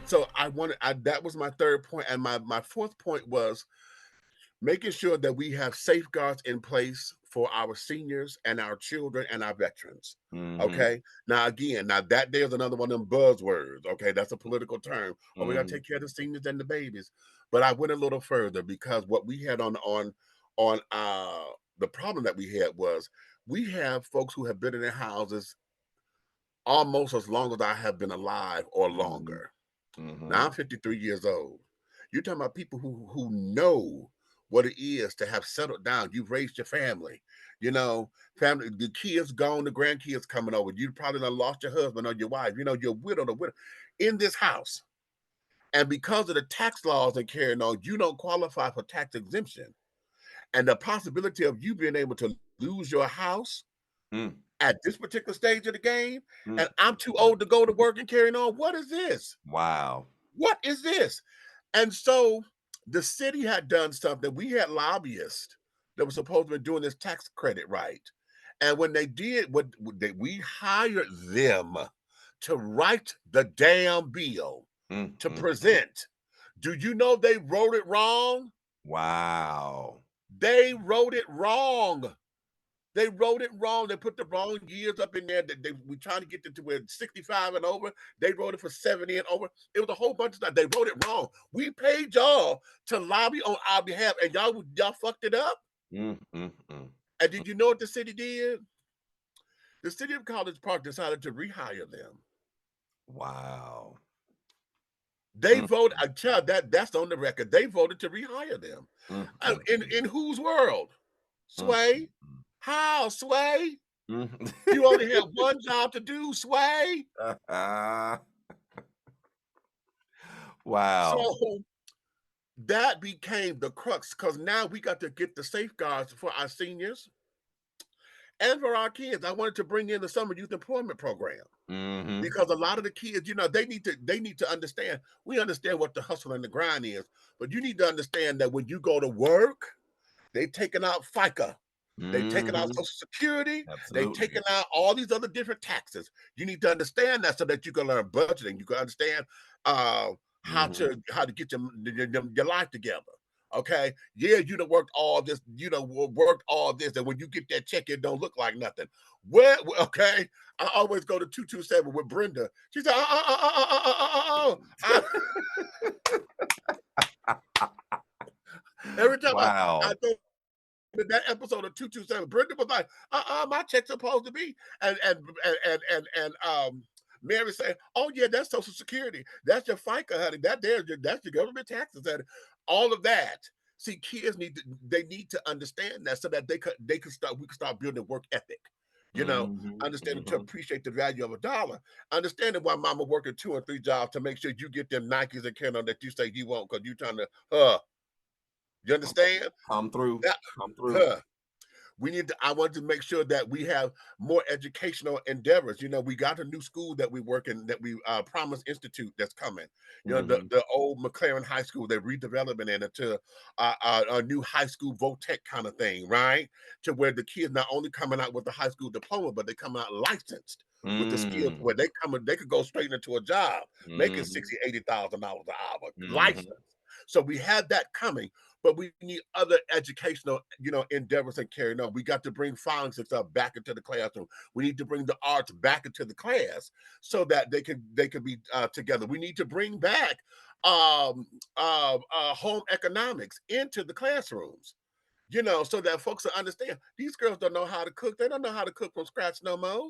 so that was my third point, and my fourth point was making sure that we have safeguards in place for our seniors and our children and our veterans. Mm-hmm. Okay. Now, again, now that there's another one of them buzzwords. Okay. That's a political term. Oh, we got to Mm-hmm. take care of the seniors and the babies. But I went a little further because what we had on the problem that we had was we have folks who have been in their houses almost as long as I have been alive or Mm-hmm. longer. Now Mm-hmm. I'm 53 years old. You're talking about people who know what it is to have settled down. You've raised your family, family, the kids gone, the grandkids coming over. You probably done lost your husband or your wife, you're widowed or widow in this house. And because of the tax laws and carrying on, you don't qualify for tax exemption. And the possibility of you being able to lose your house at this particular stage of the game, Mm-hmm. and I'm too old to go to work and carrying on. What is this? Wow. What is this? And so the city had done something. We had lobbyists that were supposed to be doing this tax credit right. And when they did, we hired them to write the damn bill to Mm-hmm. present. Do you know they wrote it wrong? Wow. They wrote it wrong. They wrote it wrong. They put the wrong years up in there. We trying to get to where 65 and over. They wrote it for 70 and over. It was a whole bunch of stuff. They wrote it wrong. We paid y'all to lobby on our behalf, and y'all fucked it up. Mm-hmm. And did you know what the city did? The city of College Park decided to rehire them. Wow. They Mm-hmm. voted. I tell that's on the record. They voted to rehire them. In whose world? Mm-hmm. Sway? How, Sway? Mm-hmm. You only had one job to do, Sway. Wow. So that became the crux because now we got to get the safeguards for our seniors and for our kids. I wanted to bring in the summer youth employment program Mm-hmm. because a lot of the kids, they need to understand. We understand what the hustle and the grind is, but you need to understand that when you go to work, they taking out FICA. They taking out Mm-hmm. Social Security. They Absolutely. taking out all these other different taxes. You need to understand that so that you can learn budgeting. You can understand uh, Mm-hmm. how to get your life together. Okay, yeah, you done worked all this. Worked all this, and when you get that check, it don't look like nothing. Okay, I always go to 227 with Brenda. She said, every time I Wow. go in that episode of 227, Brenda was like, my check's supposed to be. And Mary said, oh yeah, that's Social Security. That's your FICA, honey. That's your government taxes, honey. All of that. See, kids need to understand that so that we can start building work ethic. Mm-hmm. Understanding to Mm-hmm. appreciate the value of a dollar. Understanding why mama working 2 and 3 jobs to make sure you get them Nikes and Kindle that you say you want because you trying to you understand? Come through. That Come through. huh. I want to make sure that we have more educational endeavors. We got a new school that we work in, that we Promise Institute, that's coming. The Mm-hmm. old McLaren High School, they're redeveloping it into a new high school VOTEC kind of thing, right? To where the kids not only coming out with the high school diploma, but they coming out licensed with the skills Mm. where they could go straight into a job making Mm-hmm. 60, $80,000 an hour, Mm-hmm. licensed. So we have that coming, but we need other educational, endeavors and carrying on. We got to bring forensics up back into the classroom. We need to bring the arts back into the class so that they can be together. We need to bring back home economics into the classrooms. So that folks will understand these girls don't know how to cook. They don't know how to cook from scratch no more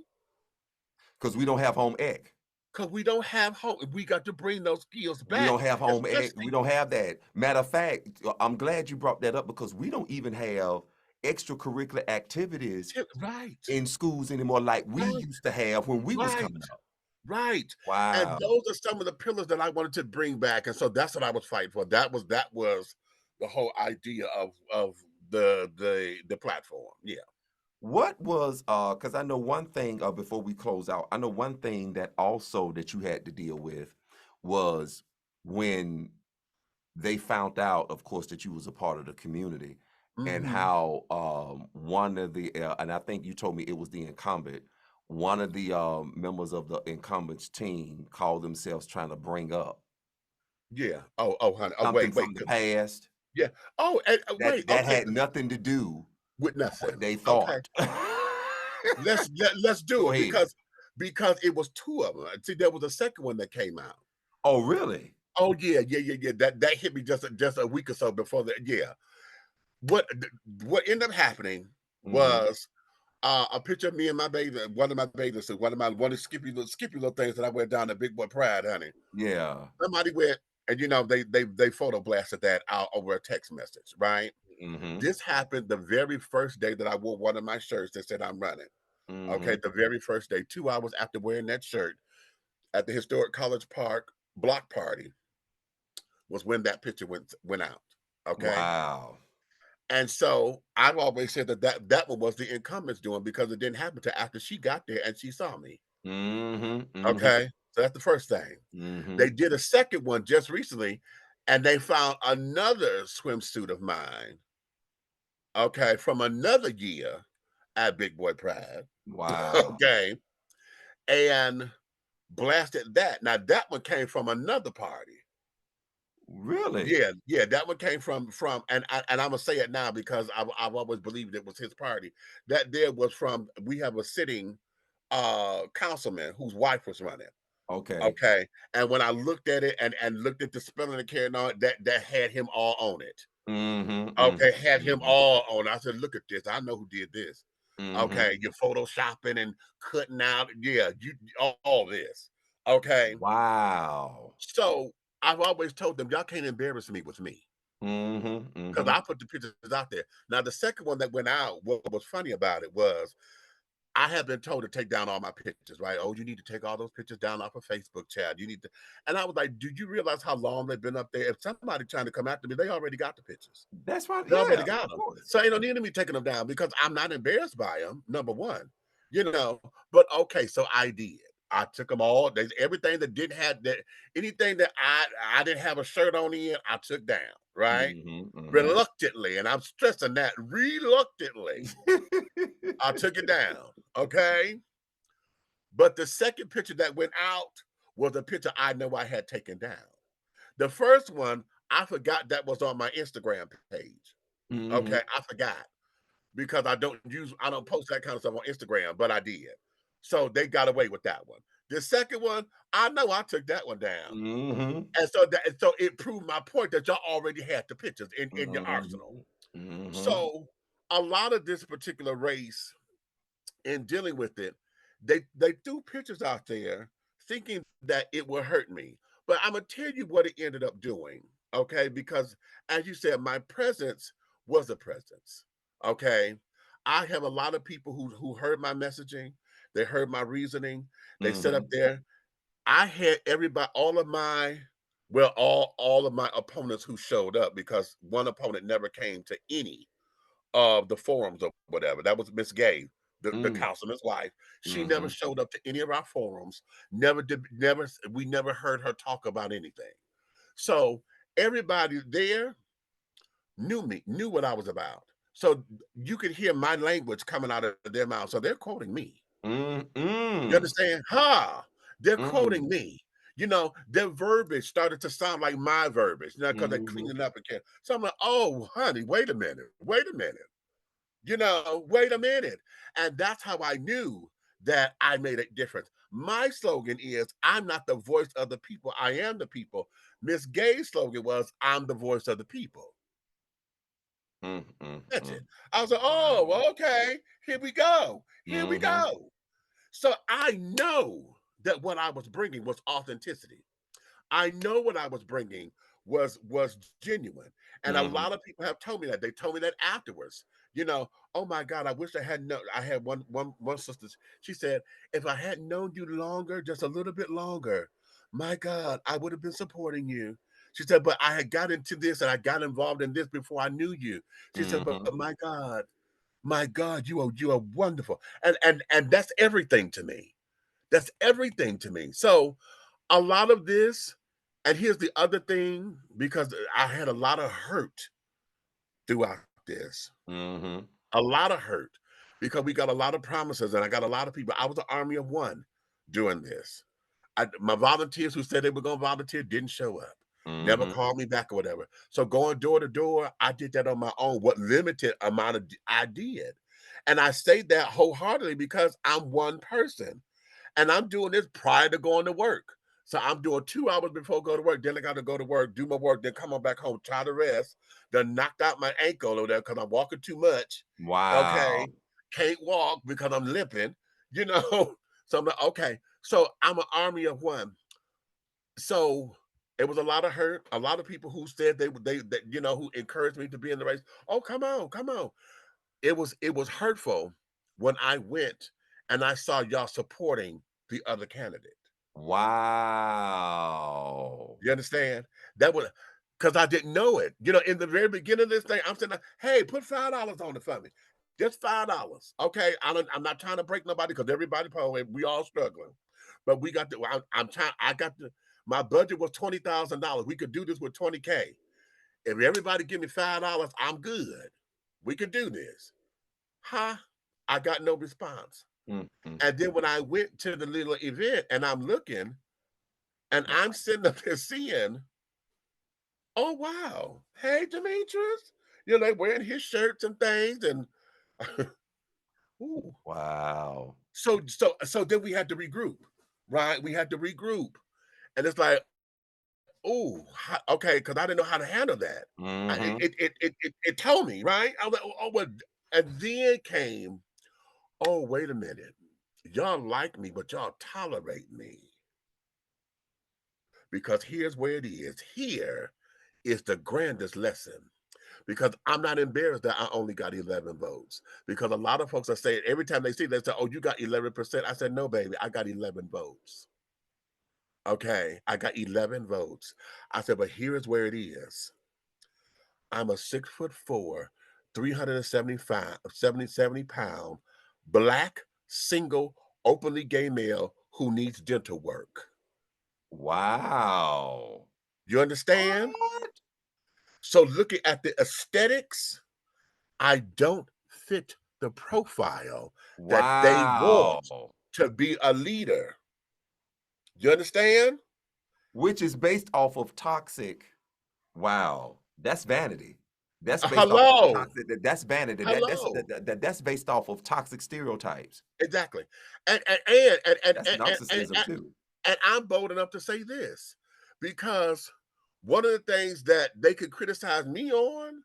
Because we don't have home ec. because we don't have home. We got to bring those skills We back, don't have home ec. We especially don't have that. Matter of fact, I'm glad you brought that up because we don't even have extracurricular activities right, in schools anymore like we right, used to have when we was right. coming up. Right. And Wow. those are some of the pillars that I wanted to bring back. And so that's what I was fighting for. That was the whole idea of the platform. Yeah. What was because I know one thing before we close out, I know one thing that also that you had to deal with was when they found out, of course, that you was a part of the community and Hmm. how one of the and I think you told me it was the incumbent one of the members of the incumbents team called themselves trying to bring up Yeah. Oh, honey. Oh, something wait. from the past Yeah. Oh, and wait. that Okay. had nothing to do With with what nothing. they Okay. thought. Let's do Go it ahead. because it was two of them. See, there was a second one that came out. Oh, really? Oh yeah. That hit me just a week or so before that. Yeah. What what ended up happening Mhm. was a picture of me and my baby, one of my bathing suits, one of the skippy little things that I wear down at Big Boy Pride, honey. Yeah. Somebody went and they photo blasted that out over a text message, right? Mhm. This happened the very first day that I wore one of my shirts that said I'm running. Okay, Mhm. the very first day, 2 hours after wearing that shirt at the historic College Park block party was when that picture went out. Okay. Wow. And so I've always said that one was the incumbent's doing because it didn't happen till after she got there and she saw me. Mhm. Mhm. Okay. So that's the first thing. They Mhm. did a second one just recently and they found another swimsuit of mine, okay, from another year at Big Boy Pride. Wow. Okay. And blasted that. Now that one came from another party. Really? Yeah, that one came from and I'm gonna say it now because I've always believed it was his party. That there was from we have a sitting councilman whose wife was running. Okay. Okay. And when I looked at it and looked at the spelling and carrying on, that had him all on it. Mhm. Okay, Mhm. had him Mhm. all on. I said, look at this. I know who did this. Mhm. Okay, you're photoshopping and cutting out. Yeah, you all this. Okay. Wow. So I've always told them, y'all can't embarrass me with me Mhm. because Mhm. I put the pictures out there. Now, the second one that went out, what was funny about it was I have been told to take down all my pictures, right? Oh, you need to take all those pictures down off of Facebook, Chad. You need to. And I was like, do you realize how long they've been up there? If somebody trying to come after me, they already got the pictures. That's right. They already Yeah, got of them. course. So ain't no need of me taking them down because I'm not embarrassed by them, number one. You know, but okay, so I did. I took them all. There's everything that didn't have that anything that I didn't have a shirt on in, I took down, right? Mhm. Mhm. Reluctantly, and I'm stressing that reluctantly, I took it down. Okay. But the second picture that went out was a picture I know I had taken down. The first one, I forgot that was on my Instagram page. Mhm. Okay, I forgot because I don't post that kind of stuff on Instagram, but I did. So they got away with that one. The second one, I know I took that one down. Mhm. And so it proved my point that y'all already had the pictures in your arsenal. Mhm. Mhm. So a lot of this particular race in dealing with it, they threw pictures out there thinking that it would hurt me. But I'm gonna tell you what it ended up doing, okay? Because as you said, my presence was a presence. Okay. I have a lot of people who heard my messaging, they heard my reasoning, they set up Mhm. there. I had everybody, all of my opponents who showed up because one opponent never came to any of the forums or whatever. That was Miss Gay, the Mm. councilman's wife. She never Mhm. showed up to any of our forums. We never heard her talk about anything. So everybody there knew me, knew what I was about. So you could hear my language coming out of their mouth. So they're quoting me. Mm. You Mm. understand? Ha! They're quoting Mm. me. Their verbiage started to sound like my verbiage, because they're Mhm. cleaning up again. So I'm like, oh, honey, wait a minute. Wait a minute. Wait a minute. And that's how I knew that I made a difference. My slogan is I'm not the voice of the people, I am the people. Miss Gay's slogan was I'm the voice of the people. Mm. Mm. That's it. Mm. I was like, oh, Wow. well, okay, here we go. Here we Mhm. go. So I know that what I was bringing was authenticity. I know what I was bringing was genuine, and a Mhm. lot of people have told me that. They told me that afterwards. Oh my God, I wish I had known. I had one sister. She said, if I had known you longer, just a little bit longer, my God, I would have been supporting you. She said, but I had got into this and I got involved in this before I knew you. She said, but Mhm. my God, you are wonderful, and that's everything to me. That's everything to me. So a lot of this, and here's the other thing, because I had a lot of hurt throughout this, Mhm. a lot of hurt. because we got a lot of promises and I got a lot of people. I was an army of one doing this. My volunteers who said they were going to volunteer didn't show up, never Mhm. called me back or whatever. So going door to door, I did that on my own. What limited amount of I did, and I say that wholeheartedly because I'm one person, and I'm doing this prior to going to work. So I'm doing 2 hours before go to work. Then I got to go to work, do my work, then come on back home, try to rest. Then knocked out my ankle over there because I'm walking too much. Wow. Okay, can't walk because I'm limping. You know, so I'm like, okay. So I'm an army of one. So it was a lot of hurt, a lot of people who said they who encouraged me to be in the race. Oh, come on, come on. It was hurtful when I went and I saw y'all supporting the other candidate. Wow. You understand? That was because I didn't know it. You know, in the very beginning of this thing, I'm saying, hey, put $5 on it for me. Just $5. Okay. I'm not trying to break nobody because everybody probably we all struggling. But we got the I'm trying, I got the my budget was $20,000. We could do this with 20K. If everybody give me $5, I'm good. We could do this. Huh? I got no response. Mm, mm, And then when I went to the little event and I'm looking and wow. I'm sitting up there seeing, oh wow, hey Demetrius, like wearing his shirts and things, and ooh. Wow. So then we had to regroup, right? We had to regroup, and it's like, oh, okay, because I didn't know how to handle that. Mhm. It told me, right? I was like, oh, what? And then came, oh, wait a minute, y'all like me, but y'all tolerate me because here's where it is. Here is the grandest lesson because I'm not embarrassed that I only got 11 votes. Because a lot of folks are saying every time they see, they say, "Oh, you got 11%." I said, "No, baby, I got 11 votes." Okay, I got 11 votes. I said, "But here is where it is. I'm a 6'4", 375, 70 pound, black, single, openly gay male who needs dental work." Wow. You understand? What? So looking at the aesthetics, I don't fit the profile that they Wow. want to be a leader. You understand? Which is based off of toxic. Wow. That's vanity. That's based off of Hello. toxic. That's vanity. Hello. That's based off of toxic stereotypes. Exactly. And and and and and, That's and, and, and, narcissism and too. and I'm bold enough to say this because one of the things that they could criticize me on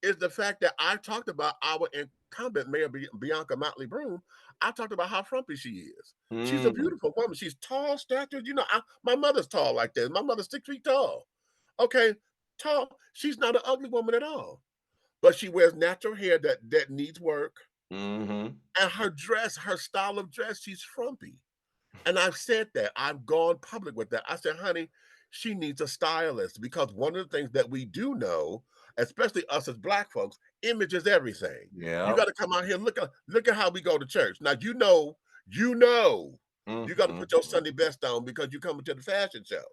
is the fact that I talked about our incumbent Mayor Bianca Motley Broom. I talked about how frumpy she is. She's a Mm, beautiful woman. She's tall, statured. My mother's tall like this. My mother's 6 feet tall. Okay, tall. She's not an ugly woman at all, but she wears natural hair that needs work. mhm. And her dress, her style of dress, she's frumpy. And I've said that. I've gone public with that. I said, honey, she needs a stylist because one of the things that we do know, especially us as black folks, image is everything. You Yep. got to come out here. Look at how we go to church. Now you got to Mhm. put your Sunday best on because you're coming to the fashion show.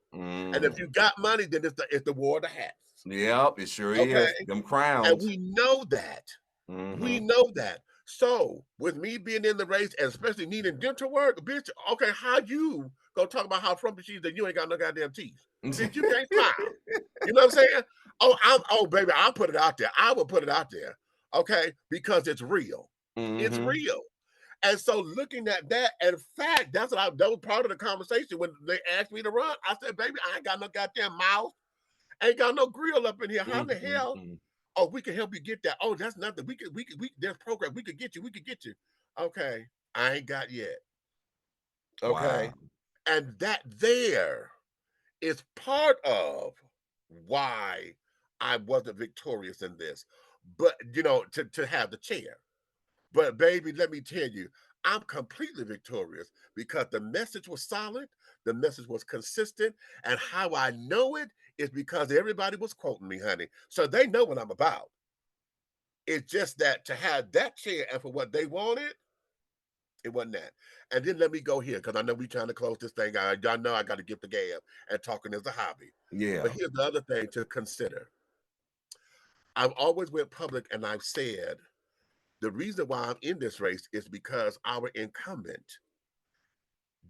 And if Mm. you got money, then it's the war of the hats. Yep, it sure Okay. is. Them And crowns. we know that. We Mhm. know that. So with me being in the race and especially needing dental work, bitch, okay, how you gonna talk about how frumpy she is that you ain't got no goddamn teeth? Bitch, you can't smile. You know what I'm saying? Oh baby, I'll put it out there. I will put it out there. Okay, because it's real. It's Mhm. real. And so looking at that, in fact, that was part of the conversation when they asked me to run. I said, baby, I ain't got no goddamn mouth, ain't got no grill up in here. How in Mm, the mm, hell? mm. Oh, we can help you get that. Oh, that's nothing. There's program. We could get you. Okay. I ain't got yet. Wow. Okay. And that there is part of why I wasn't victorious in this. But to have the chair. But baby, let me tell you, I'm completely victorious because the message was solid, the message was consistent, and how I know it is because everybody was quoting me, honey. So they know what I'm about. It's just that to have that chair and for what they wanted, it wasn't that. And then let me go here because I know we're trying to close this thing out. Y'all know I got to get the gab, and talking is a hobby. But Yeah. here's the other thing to consider. I've always went public and I've said The reason why I'm in this race is because our incumbent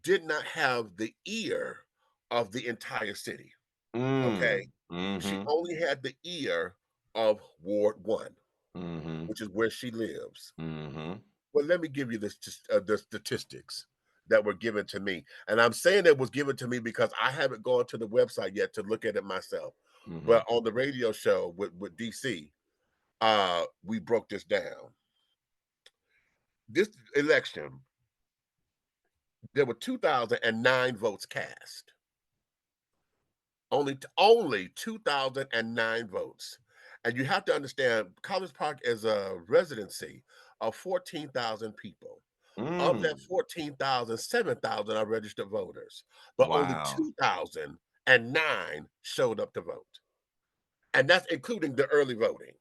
did not have the ear of the entire city. Okay. Mm. She Mhm. only had the ear of Ward 1, Mhm. which is where she lives. Mhm. Well, let me give you the statistics that were given to me. And I'm saying it was given to me because I haven't gone to the website yet to look at it myself. Mhm. But on the radio show with DC, we broke this down. This election, there were 2,009 votes cast. Only 2,009 votes. And you have to understand, College Park is a residency of 14,000 people. Of that Mm. 14,000, 7,000 are registered voters, but only Wow. 2,009 showed up to vote. And that's including the early voting.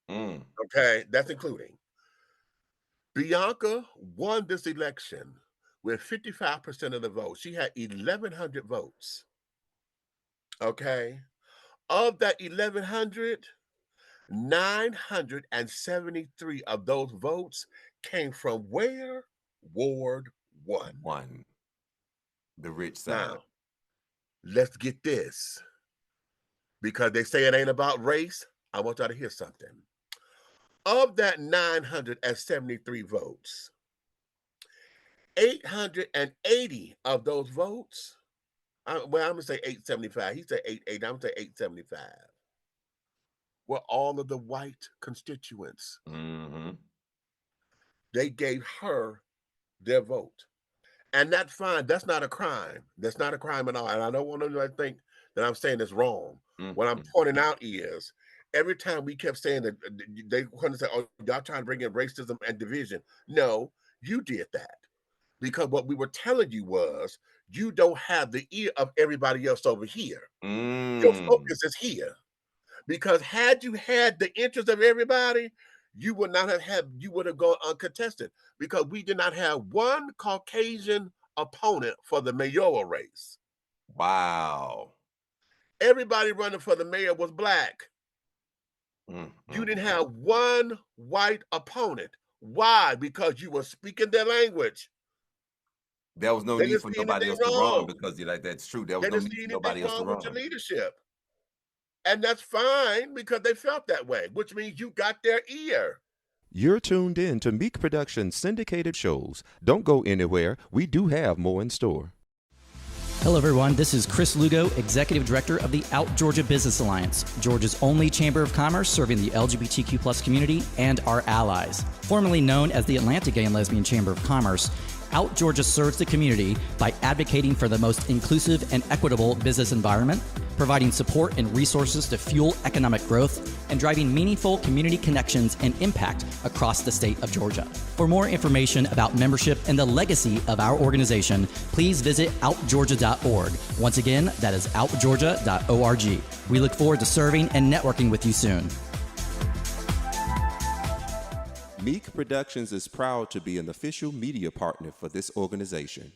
Mm. Okay, that's including. Bianca won this election with 55% of the vote. She had 1,100 votes. Okay. Of that 1,100, 973 of those votes came from where? Ward 1. One. The rich side. Now, let's get this because they say it ain't about race. I want y'all to hear something. Of that 973 votes, 880 of those votes, I'm gonna say 875. He said 88. I'm gonna say 875. Were all of the white constituents. Mhm. They gave her their vote. And that's fine. That's not a crime. That's not a crime at all. And I don't want anyone to think that I'm saying it's wrong. What I'm Mhm. pointing out is every time we kept saying that they want to say, oh, y'all trying to bring in racism and division. No, you did that. Because what we were telling you was you don't have the ear of everybody else over here. Your Mm. focus is here. Because had you had the interest of everybody, you would not have had, you would have gone uncontested because we did not have one Caucasian opponent for the mayoral race. Wow. Everybody running for the mayor was black. Mm, You mm, didn't mm. have one white opponent. Why? Because you were speaking their language. There was no They need didn't for see nobody anything else to run wrong. because you're like, that's true. There was They no didn't need see for anything nobody else to wrong with your run. leadership. And that's fine because they felt that way, which means you got their ear. You're tuned in to Meak Productions syndicated shows. Don't go anywhere. We do have more in store. Hello, everyone. This is Chris Lugo, Executive Director of the Out Georgia Business Alliance, Georgia's only chamber of commerce serving the LGBTQ+ community and our allies. Formerly known as the Atlanta Gay and Lesbian Chamber of Commerce, Out Georgia serves the community by advocating for the most inclusive and equitable business environment, providing support and resources to fuel economic growth, and driving meaningful community connections and impact across the state of Georgia. For more information about membership and the legacy of our organization, please visit outgeorgia.org. Once again, that is outgeorgia.org. We look forward to serving and networking with you soon. Meak Productions is proud to be an official media partner for this organization.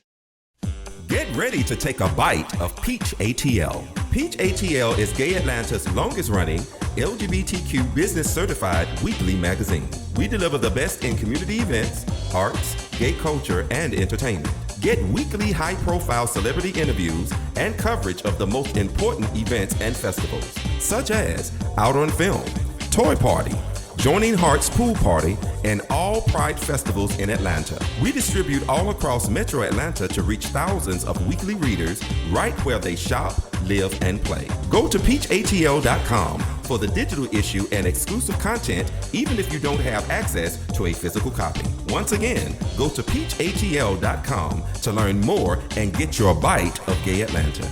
Get ready to take a bite of Peach ATL. Peach ATL is Gay Atlanta's longest running LGBTQ business certified weekly magazine. We deliver the best in community events, arts, gay culture, and entertainment. Get weekly high profile celebrity interviews and coverage of the most important events and festivals, such as Out on Film, Toy Party, Joining Hearts Pool Party, and all Pride festivals in Atlanta. We distribute all across Metro Atlanta to reach thousands of weekly readers right where they shop, live, and play. Go to peachatl.com for the digital issue and exclusive content, even if you don't have access to a physical copy. Once again, go to peachatl.com to learn more and get your bite of Gay Atlanta.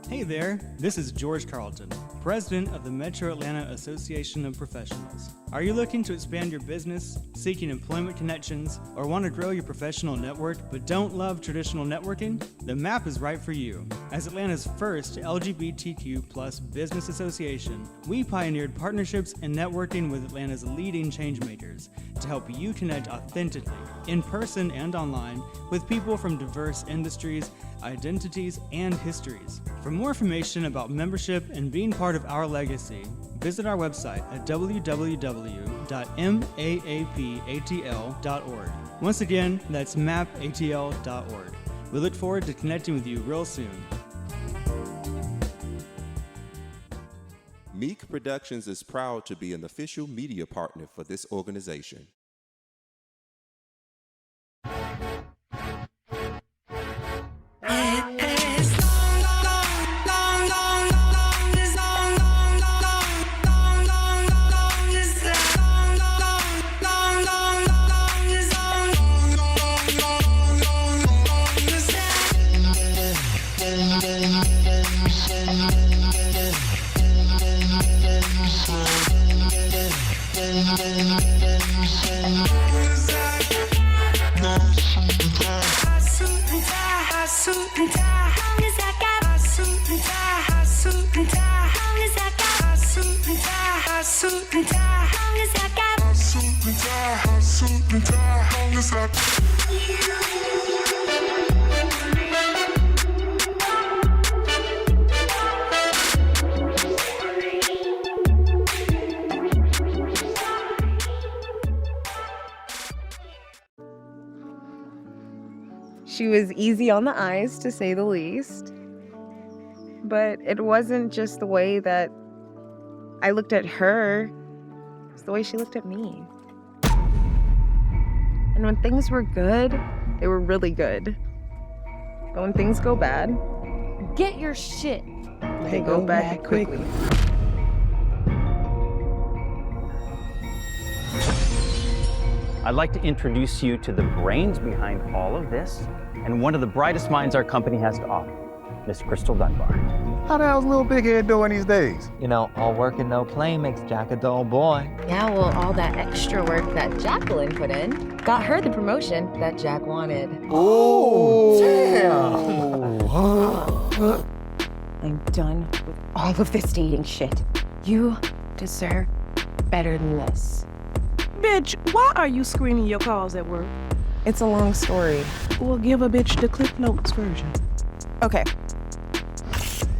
Hey there, this is George Carlton, President of the Metro Atlanta Association of Professionals. Are you looking to expand your business, seeking employment connections, or want to grow your professional network but don't love traditional networking? The map is right for you. As Atlanta's first LGBTQ+ business association, we pioneered partnerships and networking with Atlanta's leading changemakers, to help you connect authentically, in person and online, with people from diverse industries, identities, and histories. For more information about membership and being part of our legacy, visit our website at www.maapatl.org. Once again, that's mapatl.org. We look forward to connecting with you real soon. Meak Productions is proud to be an official media partner for this organization. She was easy on the eyes, to say the least. But it wasn't just the way that I looked at her, it's the way she looked at me. And when things were good, they were really good. But when things go bad, get your shit. They go bad quickly. I'd like to introduce you to the brains behind all of this and one of the brightest minds our company has to offer, Miss Crystal Dunbar. How the hell's little big head doing these days? You know, all work and no play makes Jack a dull boy. Yeah, well, all that extra work that Jacqueline put in got her the promotion that Jack wanted. Oh, damn! I'm done with all of this dating shit. You deserve better than this. Bitch, why are you screening your calls at work? It's a long story. We'll give a bitch the Cliff Notes version. Okay.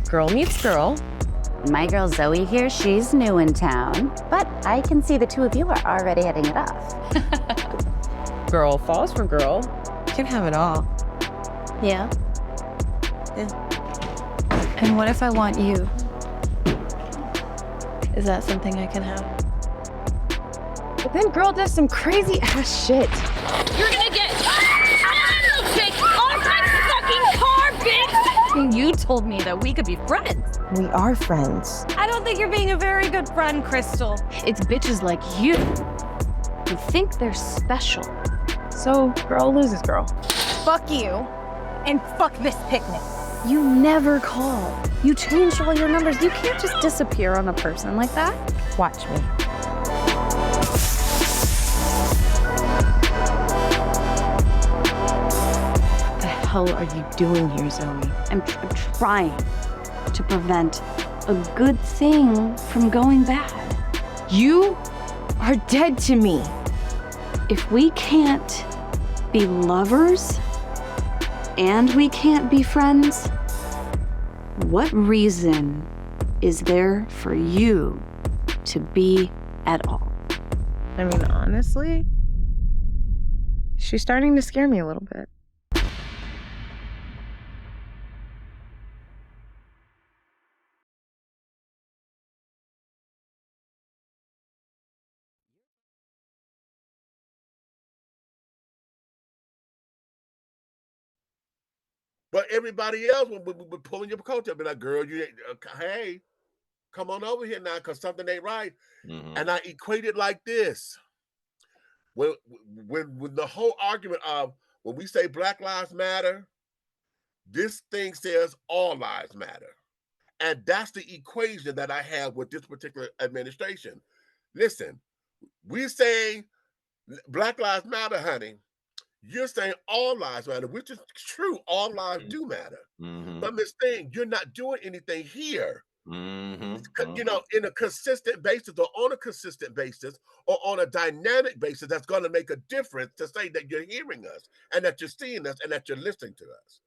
Girl meets girl. My girl Zoe here, she's new in town, but I can see the two of you are already hitting it off. Girl falls for girl. Can have it all. Yeah? And what if I want you? Is that something I can have? But then girl does some crazy ass shit. You're gonna get off my fucking car, bitch! You told me that we could be friends. We are friends. I don't think you're being a very good friend, Crystal. It's bitches like you who think they're special. So girl loses girl. Fuck you, and fuck this picnic. You never call. You changed all your numbers. You can't just disappear on a person like that. Watch me. What the hell are you doing here, Zoe? I'm trying to prevent a good thing from going bad. You are dead to me. If we can't be lovers and we can't be friends, what reason is there for you to be at all? I mean, honestly, she's starting to scare me a little bit. But everybody else would pulling your coat up, be like, "Girl, you, hey, come on over here now, because something ain't right." Mm-hmm. And I equate it like this: when the whole argument of when we say Black Lives Matter, this thing says all lives matter, and that's the equation that I have with this particular administration. Listen, we're saying Black Lives Matter, honey. You're saying all lives matter, which is true. All lives do matter. Mm-hmm. But Miss Thing, you're not doing anything here You know, in a consistent basis or on a consistent basis or on a dynamic basis that's going to make a difference to say that you're hearing us and that you're seeing us and that you're listening to us.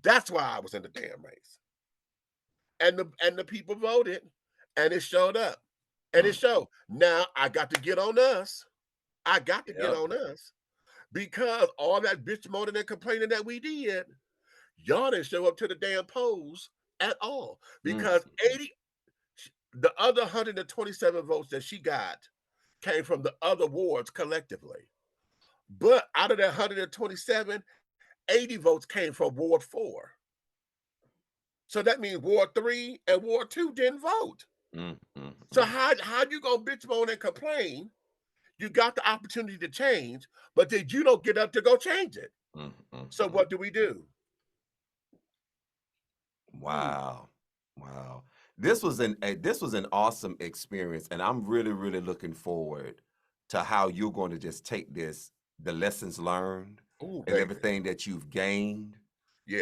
That's why I was in the damn race. And the people voted and it showed up. And it showed. Now I got to get on us. I got to get on us because all that bitch moaning and complaining that we did, y'all didn't show up to the damn polls at all. Because the other 127 votes that she got came from the other wards collectively. But out of that 127, 80 votes came from Ward 4. So that means Ward 3 and Ward 2 didn't vote. So how you gonna bitch moan and complain? You got the opportunity to change, but then you don't get up to go change it. So what do we do? Wow. This was an awesome experience, and I'm really looking forward to how you're going to just take this, the lessons learned, and everything that you've gained.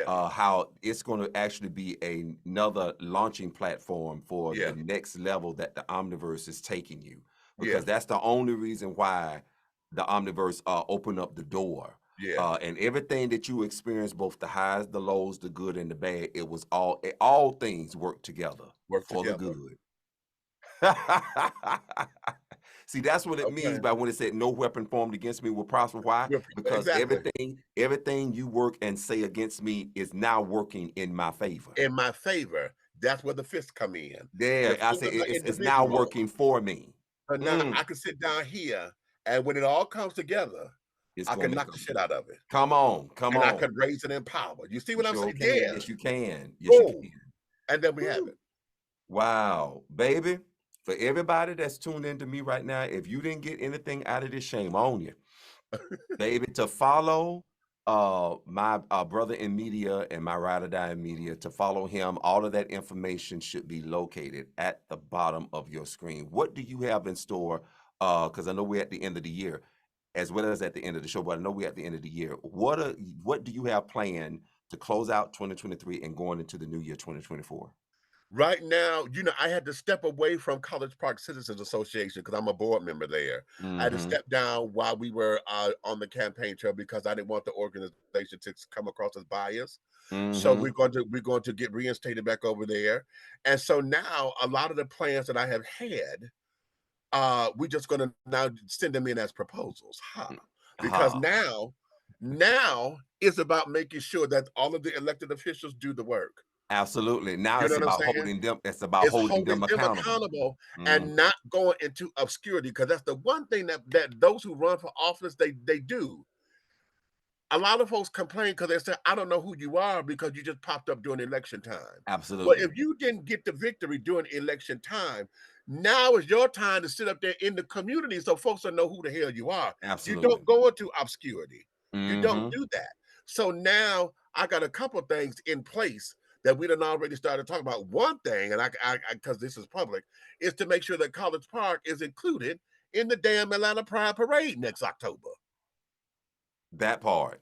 How it's going to actually be another launching platform for the next level that the Omniverse is taking you, because that's the only reason why the Omniverse opened up the door. And everything that you experienced, both the highs, the lows, the good and the bad, it was all things work together for the good. See, that's what it means by when it said no weapon formed against me will prosper. Why? Because everything you work and say against me is now working in my favor. In my favor. That's where the fists come in. Yeah, I say it's now working for me. So now I can sit down here, and when it all comes together, I can knock the shit out of it. Come on. And I could raise and empower. You see what I'm saying? Yes, you can. Yes, you can. And then we have it. Wow, baby. For everybody that's tuned into me right now, if you didn't get anything out of this, shame on you. Baby, to follow my brother in media and my ride or die in media, to follow him, all of that information should be located at the bottom of your screen. What do you have in store? Because I know we're at the end of the year, as well as at the end of the show, but I know we're at the end of the year. What do you have planned to close out 2023 and going into the new year 2024? Right now, you know, I had to step away from College Park Citizens Association because I'm a board member there. I had to step down while we were on the campaign trail because I didn't want the organization to come across as biased. So we're going to get reinstated back over there. And so now a lot of the plans that I have had, we're just going to now send them in as proposals. Because now it's about making sure that all of the elected officials do the work. Absolutely. Now it's about holding them. It's about holding them accountable and not going into obscurity, because that's the one thing that those who run for office they do. A lot of folks complain because they say, I don't know who you are because you just popped up during election time. Absolutely. But if you didn't get the victory during election time, now is your time to sit up there in the community so folks will know who the hell you are. Absolutely. You don't go into obscurity. You don't do that. So now I got a couple of things in place that we done already started talking about. One thing, and I because this is public, is to make sure that College Park is included in the damn Atlanta Pride Parade next October. That part.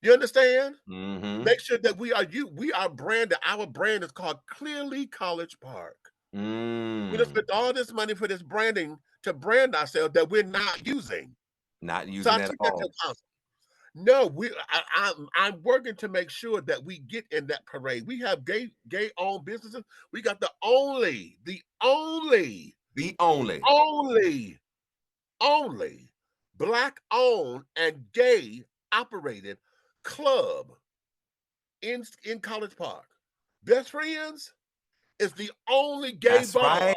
You understand? Make sure that we are branded. Our brand is called Clearly College Park. We just spent all this money for this branding to brand ourselves that we're not using. Not using at all. No, I'm working to make sure that we get in that parade. We have gay-owned businesses. We got the only Black-owned and gay-operated club in College Park. Best Friends is the only gay bar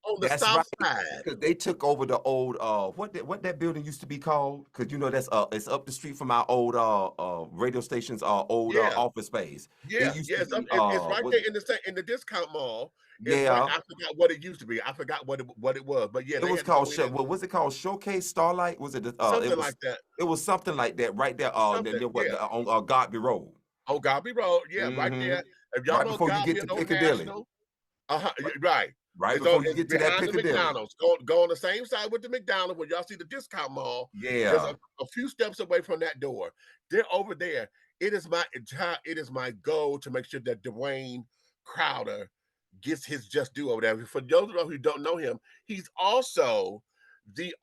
on the south side. Because they took over the old what that building used to be called. Because you know that's it's up the street from our old radio station's old office space. It's right there in the discount mall. Right, I forgot what it used to be. I forgot what it was. But yeah, it was called what was it called? Showcase Starlight? Was it something like that? It was something like that right there on Godby Road. Oh, Godby Road, right there. If y'all know Godby and Old National, right before you get to that Piccadilly. McDonald's. Go on the same side with the McDonald's when y'all see the discount mall. Just a few steps away from that door. They're over there. It is my goal to make sure that Dwayne Crowder gets his just due over there. For those of us who don't know him, he's also the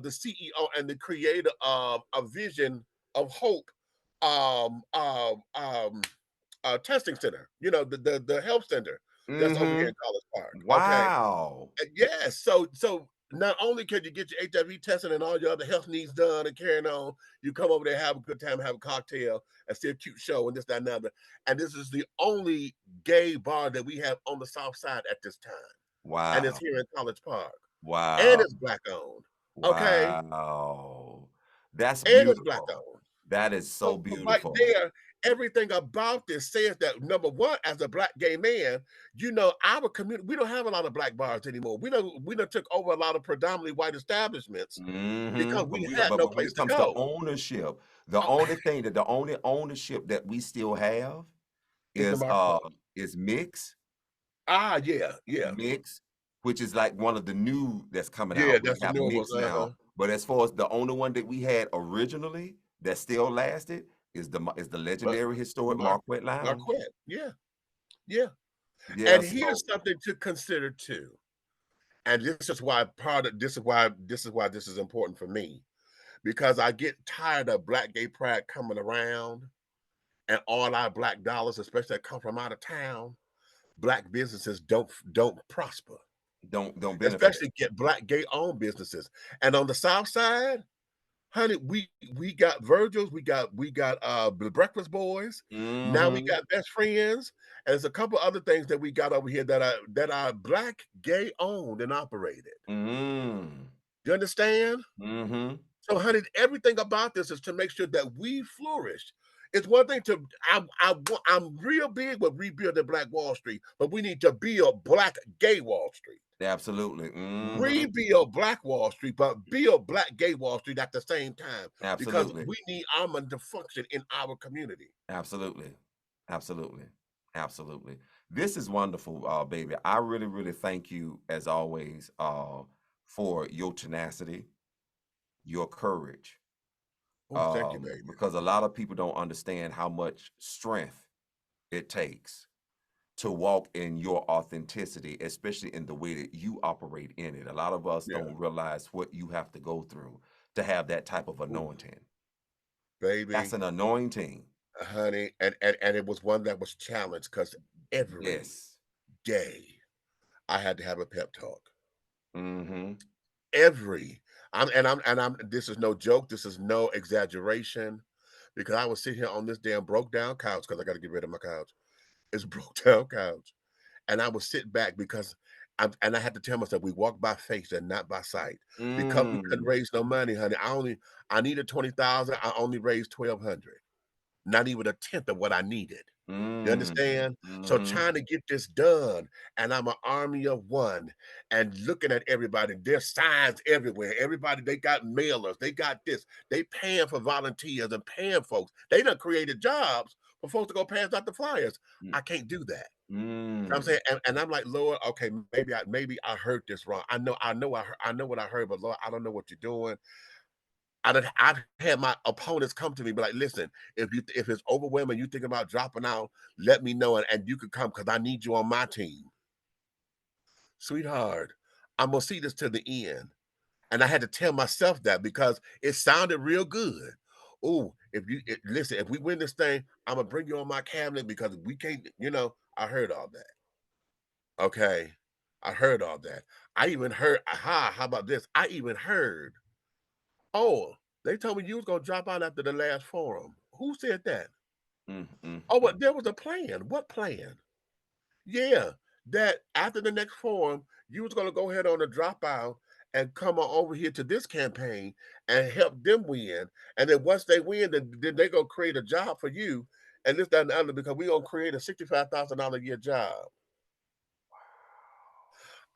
CEO and the creator of a Vision of Hope testing center. You know, the health center that's over here Mm-hmm. in College Park. Okay, Wow. yes. So not only can you get your HIV testing and all your other health needs done and carrying on, you come over there, have a good time, have a cocktail, and see a cute show and this, that, and other. And this is the only gay bar that we have on the South Side at this time. And it's Wow. here in College Park. And Wow. it's black owned. Okay. Wow. That's And it's black beautiful. owned. That is so So right beautiful. there, everything about this says that number one, as a black gay man, you know, our community, we don't have a lot of black bars anymore. We don't took over a lot of predominantly white establishments because Mm-hmm. we But had no when place it to comes to go. ownership, the Oh, only ownership that we still have it's the Mark Club. is Mix. Ah, yeah, yeah. Mix, which is like one of the new that's coming Yeah, out. We that's the have newer Mix ones. now, but as far as the only one that we had originally that still lasted is the But legendary the historic Marquette Lounge. Marquette. Yeah, yeah. Yeah, And so here's something to consider too. And this is important for me because I get tired of black gay pride coming around and all our black dollars, especially that come from out of town, black businesses don't prosper, don't benefit. especially get black gay owned businesses. And on the South Side, honey, we got Virgil's, we got the Breakfast Boys. Now we Mm-hmm. got Best Friends, and there's a couple other things that we got over here that are black gay owned and operated. Mm. You understand? Mm-hmm. So, honey, everything about this is to make sure that we flourish. It's one thing to I'm real big with rebuilding Black Wall Street, but we need to build Black Gay Wall Street. Absolutely. Mm-hmm. Rebuild Black Wall Street, but build Black Gay Wall Street at the same time because Absolutely. we need our money to function in our community. Absolutely. Absolutely. Absolutely. This is wonderful, baby. I really, really thank you as always for your tenacity, your courage. Oh, thank you, baby. Because a lot of people don't understand how much strength it takes to walk in your authenticity, especially in the way that you operate in it. A lot of us Yeah, don't realize what you have to go through to have that type of ooh, anointing. That's baby, an anointing. honey, and it was one that was challenged because every Yes. day I had to have a pep talk. Mm-hmm. Every I'm this is no joke, this is no exaggeration because I was sitting here on this damn broke down couch because I got to get rid of my couch. It's a broke down couch. And I would sit back because I had to tell myself we walk by faith and not by sight. Because we couldn't Mm. raise no money, honey. I needed 20,000. I only raised 1,200. Not even a tenth of what I needed. You Mm. understand? So Mm-hmm. trying to get this done, and I'm an army of one, and looking at everybody, there's signs everywhere. Everybody, they got mailers, they got this, they paying for volunteers and paying folks. They done created jobs for folks to go pass out the flyers. I can't do that. You know what I'm Mm. saying, and I'm like, Lord, okay, maybe I heard this wrong. I know what I heard, but Lord, I don't know what you're doing. I've had my opponents come to me, be like, listen, if it's overwhelming, you think about dropping out, let me know, and you could come because I need you on my team. Sweetheart, I'm gonna see this to the end. And I had to tell myself that because it sounded real good. Oh, listen, if we win this thing, I'm gonna bring you on my cabinet because we can't, I heard all that. Okay. I heard all that. I even heard, how about this? I even heard, oh, they told me you was gonna drop out after the last forum. Who said that? Mm, mm, Oh, mm. but there was a plan. What plan? Yeah, that after the next forum, you was gonna go ahead on a dropout and come on over here to this campaign and help them win. And then once they win, then they gonna create a job for you and this, that, and the other because we gonna create a $65,000 a year job.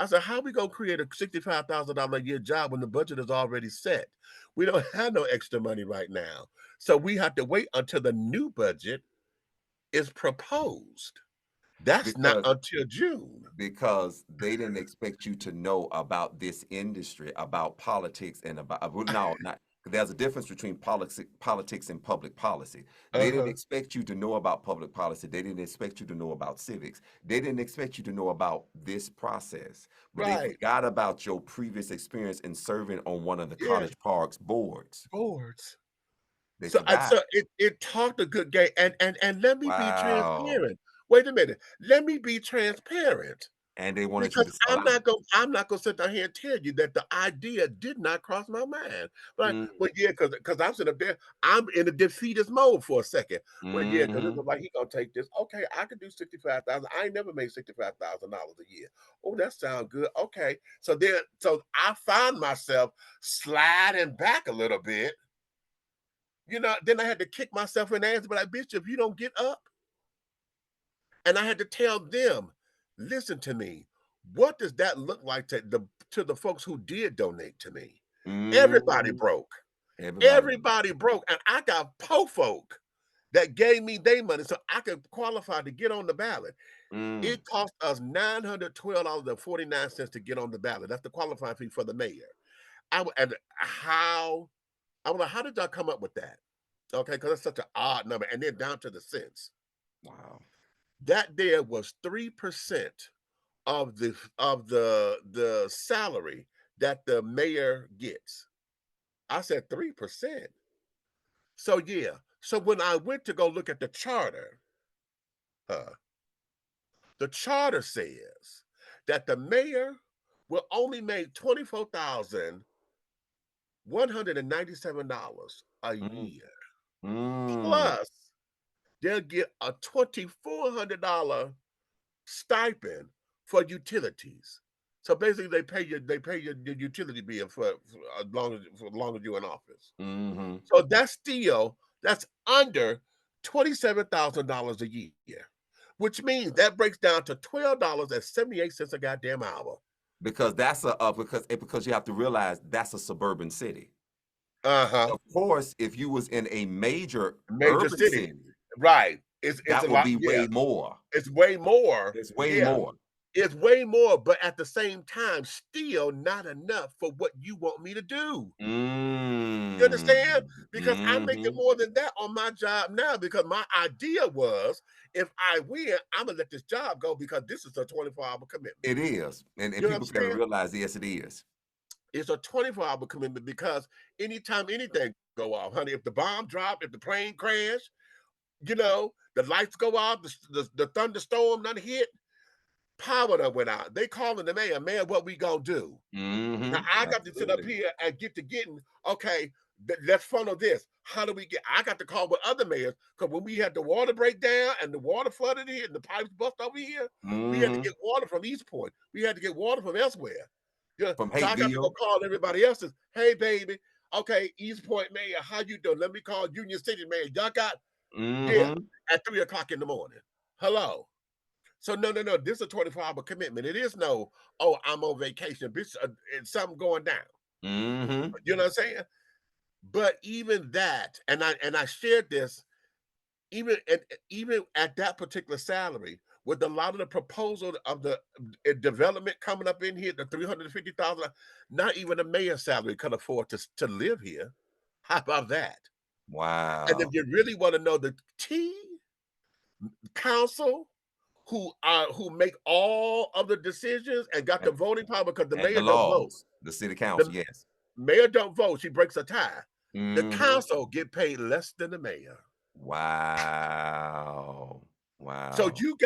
I said, how we gonna create a $65,000 a year job when the budget is already set? We don't have no extra money right now. So we have to wait until the new budget is proposed. That's not Because until June. they didn't expect you to know about this industry, about politics, and about well, no, not There's a difference between politics and public policy. They didn't Uh-huh. expect you to know about public policy. They didn't expect you to know about civics. They didn't expect you to know about this process. But they Right. forgot about your previous experience in serving on one of the Yeah. college parks boards. Boards. They So, forgot. it talked a good game, and let me be Wow. transparent. Wait a minute. Let me be transparent. And they wanted you Because to sell out. I'm not gonna sit down here and tell you that the idea did not cross my mind. Mm, But yeah, because I'm sitting up there, I'm in a defeatist mode for a second. Well, yeah, because it mm-hmm. was like he gonna take this. Okay, I can do 65,000. I ain't never made $65,000 a year. Oh, that sounds good. Okay, so I found myself sliding back a little bit. Then I had to kick myself in the ass, but like, bitch, if you don't get up, and I had to tell them, listen to me. What does that look like to the folks who did donate to me? Everybody Mm-hmm. broke. Everybody. Everybody broke. And I got po folk that gave me their money so I could qualify to get on the ballot. Mm, It cost us $912.49 to get on the ballot. That's the qualifying fee for the mayor. And I was like, how did y'all come up with that? Okay, because that's such an odd number. And then down to the cents. wow. That there was 3% of the salary that the mayor gets. I said 3%. So yeah. So when I went to go look at the charter, uh, the charter says that the mayor will only make $24,197 a Mm, year. mm, Plus, they'll get a $2,400 stipend for utilities. So basically, they pay your utility bill for as long as you're in office. mm-hmm. So that's under $27,000 a year, which means that breaks down to $12.78 a goddamn hour. Because because you have to realize that's a suburban city. Uh-huh. Of course, if you was in a major Major urban city, city, right? It's a that would lot. be Yeah, way more. it's way more. It's way Yeah, more. it's way more. But at the same time, still not enough for what you want me to do. You Mm, understand? Because I'm making mm-hmm. more than that on my job now because my idea was if I win, I'm going to let this job go because this is a 24-hour commitment. It is. And You know what I'm people got to saying? realize, yes, it is. It's a 24-hour commitment because anytime anything go off, honey, if the bomb drop, if the plane crash, the lights go off, the thunderstorm done hit, power done went out. They calling the mayor, man, what we going to do? Now Mm-hmm. I got to sit up Absolutely. here and get to getting, okay, let's funnel this. How do we get? I got to call with other mayors because when we had the water break down and the water flooded here and the pipes bust over here, we had to Mm-hmm. get water from East Point. We had to get water from elsewhere. From So I got to go Hateville. call everybody else's. Hey, baby. Okay, East Point Mayor, how you doing? Let me call Union City Mayor. Y'all got, yeah, Mm-hmm. at 3 o'clock in the morning. Hello. So no. This is a 24-hour commitment. It is no, oh, I'm on vacation. Bitch, it's something going down. Mm-hmm. You know what I'm saying? But even that, and I shared this, even at that particular salary, with a lot of the proposal of the development coming up in here, the 350,000, not even a mayor's salary could afford to live here. How about that? And if Wow. you really want to know the T council who make all of the decisions and got the And, voting power because the and the mayor don't vote. laws, the city council, The yes. mayor don't vote. She breaks a tie. The Mm-hmm. council get paid less than the mayor. Wow. So Wow. you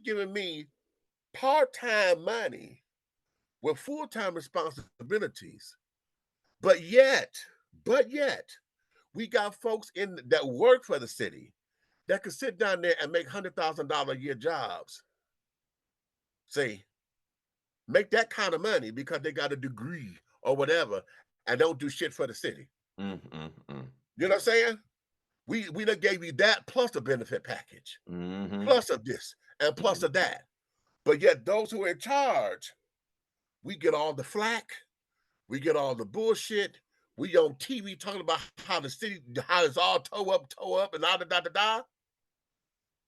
giving me part-time money with full-time responsibilities. But yet, we got folks in that work for the city that could sit down there and make $100,000 a year jobs. See, make that kind of money because they got a degree or whatever and don't do shit for the city. Mm-hmm. You know what I'm saying? We done gave you that plus a benefit package, Mm-hmm. plus of this and plus Mm-hmm. of that. But yet those who are in charge, we get all the flack, we get all the bullshit. We on TV talking about how the city, how it's all toe up, and da.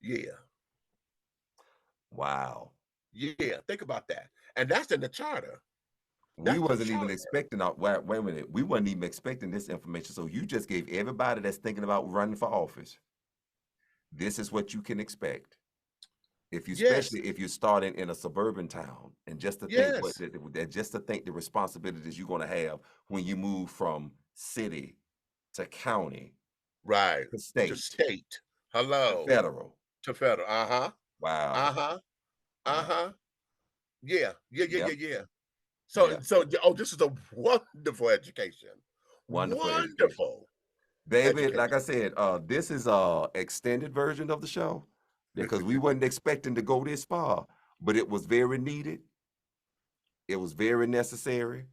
Yeah, Wow. yeah. Think about that, and that's in the charter. We That's the wasn't even truth. expecting wait a minute. We wasn't even expecting this information. So you just gave everybody that's thinking about running for office. This is what you can expect. If you, Yes, especially if you're starting in a suburban town, and just to think yes, just to think the responsibilities you're going to have when you move from city to county right. to To state state. to Hello. federal. To federal. Uh-huh. Wow. Uh-huh. Wow. Uh-huh. Yeah. Yeah, yeah, yeah, Yep. yeah. So Yeah. this is a wonderful education. Wonderful education. Wonderful David, like I education. said, this is a extended version of the show because we wasn't expecting to go this far, but it was very needed. It was very necessary.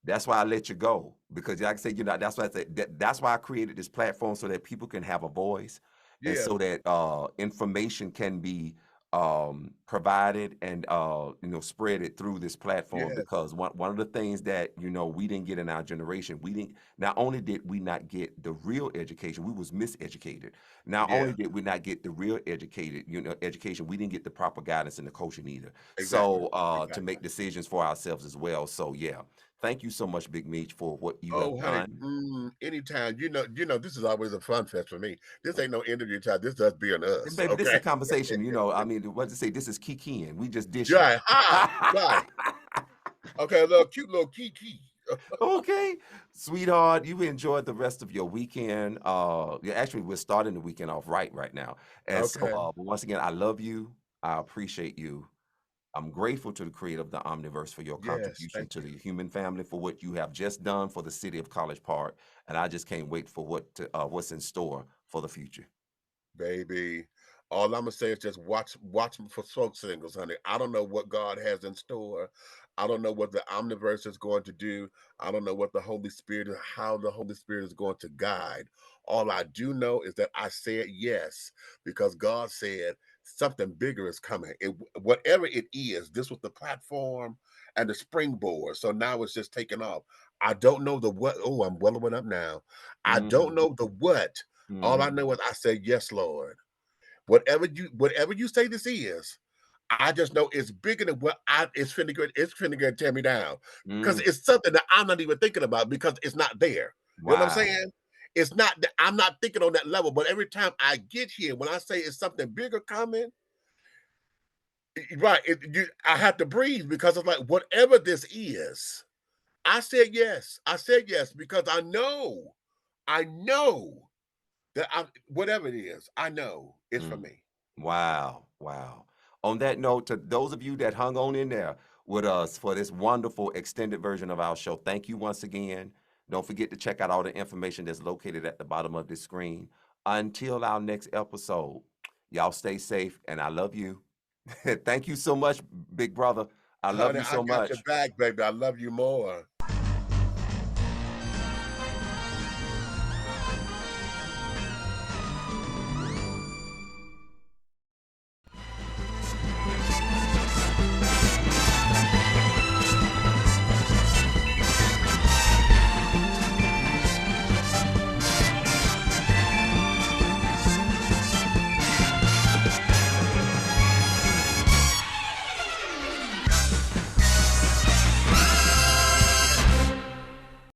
That's why I let you go because, like I said, that's why I said that's why I created this platform so that people can have a voice, and Yeah. so that information can be provided and spread it through this platform. Yes. Because one of the things that we didn't get in our generation, we didn't. Not only did we not get the real education, we was miseducated. Not only Yeah. did we not get the real education, we didn't get the proper guidance and the coaching either. Exactly. So to Exactly. make decisions for ourselves as well. So yeah, thank you so much, Big Meech, for what you have Oh, honey, done. anytime. This is always a fun fest for me. This ain't no interview time. This is us being us. Baby, this is a Okay. conversation. I mean, what to say? This is kikiing. We just dishing. Right. Ha. Right. Okay, a little cute little kiki. Okay, sweetheart, you enjoyed the rest of your weekend. Yeah, actually, we're starting the weekend off right now. And so, Okay. once again, I love you. I appreciate you. I'm grateful to the creator of the Omniverse for your Yes, contribution thank to you. the human family, for what you have just done for the city of College Park, and I just can't wait for what's in store for the future. Baby. All I'm gonna say is just watch for smoke signals, honey. I don't know what God has in store. I don't know what the omniverse is going to do. I don't know what the Holy Spirit how the Holy Spirit is going to guide. All I do know is that I said yes because God said something bigger is coming. Whatever it is, this was the platform and the springboard. So now it's just taking off. I don't know the what. Oh, I'm wellowing up now. I don't Mm, know the what. All I mm, know is I said, yes, Lord. Whatever you say this is, I just know it's bigger than what it's finna get tear me down. Because mm. it's something that I'm not even thinking about because it's not there. You know what I'm Wow. saying? It's not that I'm not thinking on that level, but every time I get here, when I say it's something bigger coming, right, I have to breathe because it's like whatever this is, I said yes. I said yes because I know that whatever it is, I know it's for Mm. me. Wow. Wow. On that note, to those of you that hung on in there with us for this wonderful extended version of our show, thank you once again. Don't forget to check out all the information that's located at the bottom of this screen. Until our next episode, y'all stay safe and I love you. Thank you so much, big brother. I love Honey, you I so got your much. back, baby. I love you more.